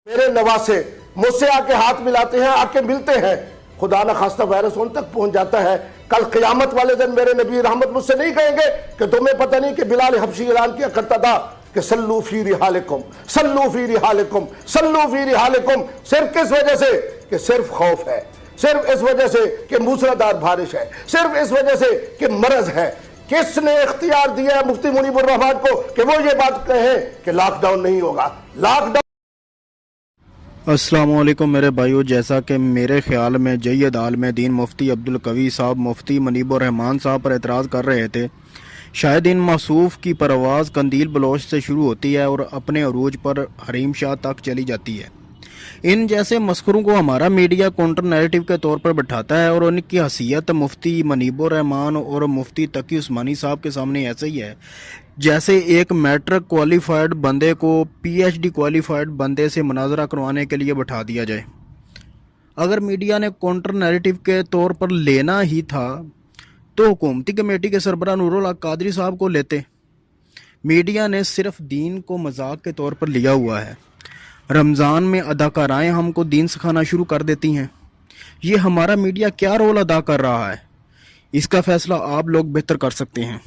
میرے نواسے مجھ سے آ کے ہاتھ ملاتے ہیں, آ کے ملتے ہیں, خدا نہ خواستہ وائرس ان تک پہنچ جاتا ہے. کل قیامت والے دن میرے نبی رحمت مجھ سے نہیں کہیں گے کہ تمہیں پتہ نہیں کہ بلال حبشی اعلان کیا کرتا تھا کہ سلو فی رحالکم, سلو فی رحالکم, سلو فی رحالکم. صرف کس وجہ سے کہ صرف خوف ہے, صرف اس وجہ سے کہ موسلادھار بارش ہے, صرف اس وجہ سے کہ مرض ہے. کس نے اختیار دیا ہے مفتی منیب الرحمان کو کہ وہ یہ بات کہیں کہ لاک ڈاؤن نہیں ہوگا؟ Lockdown. السلام علیکم میرے بھائیو. جیسا کہ میرے خیال میں جید عالم دین مفتی عبدالقوی صاحب مفتی منیب الرحمان صاحب پر اعتراض کر رہے تھے. شاید ان موصوف کی پرواز قندیل بلوچ سے شروع ہوتی ہے اور اپنے عروج پر حریم شاہ تک چلی جاتی ہے. ان جیسے مسخروں کو ہمارا میڈیا کونٹر نیریٹو کے طور پر بٹھاتا ہے اور ان کی حیثیت مفتی منیب الرحمان اور مفتی تقی عثمانی صاحب کے سامنے ایسے ہی ہے جیسے ایک میٹرک کوالیفائڈ بندے کو پی ایچ ڈی کوالیفائڈ بندے سے مناظرہ کروانے کے لیے بٹھا دیا جائے. اگر میڈیا نے کونٹر نیریٹو کے طور پر لینا ہی تھا تو حکومتی کمیٹی کے سربراہ نور اللہ قادری صاحب کو لیتے. میڈیا نے صرف دین کو مذاق کے طور پر لیا ہوا ہے. رمضان میں اداکارائیں ہم کو دین سکھانا شروع کر دیتی ہیں. یہ ہمارا میڈیا کیا رول ادا کر رہا ہے؟ اس کا فیصلہ آپ لوگ بہتر کر سکتے ہیں.